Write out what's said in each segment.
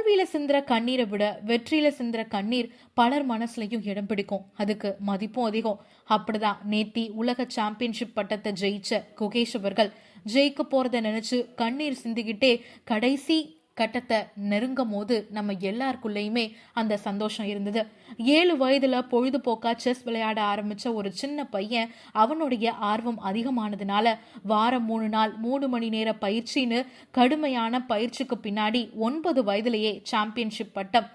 தோல்வியில சிந்துற கண்ணீரை விட வெற்றியில சிந்துற கண்ணீர் பலர் மனசுலயும் இடம் பிடிக்கும், அதுக்கு மதிப்பும் அதிகம். அப்படிதான் நேத்தி உலக சாம்பியன்ஷிப் பட்டத்தை ஜெயிச்ச குகேஷ் அவர்கள் ஜெயிக்க போறத நினைச்சு கண்ணீர் சிந்திக்கிட்டே கடைசி கட்டத்தை நெருங்கும் போது நம்ம எல்லாருக்குள்ளயுமே அந்த சந்தோஷம் இருந்தது. 7 வயதுல பொழுதுபோக்கா செஸ் விளையாட ஆரம்பிச்ச ஒரு சின்ன பையன் அவனுடைய ஆர்வம் அதிகமானதுனால வாரம் 3 நாள் 3 மணி நேர பயிற்சின்னு கடுமையான பயிற்சிக்கு பின்னாடி 9 வயதுலயே சாம்பியன்ஷிப் பட்டம்.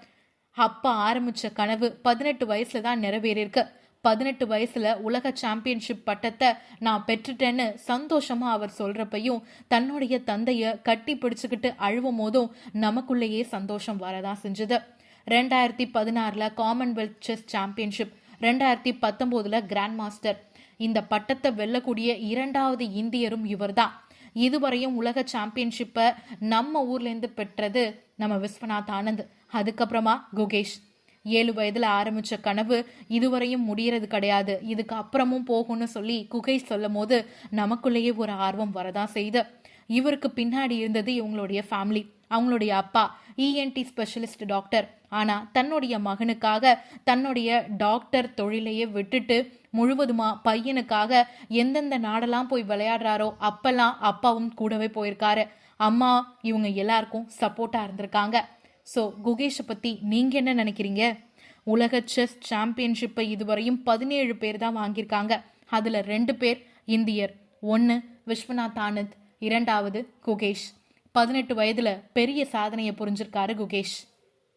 அப்ப ஆரம்பிச்ச கனவு 18 வயசுல தான் நிறைவேறிருக்கு. 18 வயசுல உலக சாம்பியன்ஷிப் பட்டத்தை நான் பெற்றுட்டேன்னு சந்தோஷமா அவர் சொல்றப்பையும் தன்னுடைய தந்தைய கட்டி பிடிச்சுக்கிட்டு அழுவும் போதும் நமக்குள்ளேயே சந்தோஷம் வரதான் செஞ்சது. 2016 Commonwealth chess championship, 2019 grand master. இந்த பட்டத்தை வெல்லக்கூடிய 2வது இந்தியரும் இவர்தான். இதுவரையும் உலக சாம்பியன்ஷிப்பை நம்ம ஊர்ல இருந்து பெற்றது நம்ம விஸ்வநாத் ஆனந்த், அதுக்கப்புறமா குகேஷ். 7 வயதுல ஆரம்பிச்ச கனவு இதுவரையும் முடியறது கிடையாது, இதுக்கு அப்புறமும் போகும்னு சொல்லி குகேஷ் சொல்லும் போது நமக்குள்ளேயே ஒரு ஆர்வம் வரதான் செய்து. இவருக்கு பின்னாடி இருந்தது இவங்களுடைய ஃபேமிலி. அவங்களுடைய அப்பா இஎன்டி ஸ்பெஷலிஸ்ட் டாக்டர். ஆனா தன்னுடைய மகனுக்காக தன்னுடைய டாக்டர் தொழிலையே விட்டுட்டு முழுவதுமா பையனுக்காக எந்தெந்த நாடெல்லாம் போய் விளையாடுறாரோ அப்பெல்லாம் அப்பாவும் கூடவே போயிருக்காரு. அம்மா இவங்க எல்லாருக்கும் சப்போர்ட்டா இருந்திருக்காங்க. ஸோ குகேஷை பற்றி நீங்கள் என்ன நினைக்கிறீங்க? உலக செஸ் சாம்பியன்ஷிப்பை இதுவரையும் 17 பேர் தான் வாங்கியிருக்காங்க. அதில் 2 பேர் இந்தியர். 1 விஸ்வநாத் ஆனந்த், 2வது குகேஷ். 18 வயதில் பெரிய சாதனையை புரிஞ்சிருக்காரு குகேஷ்.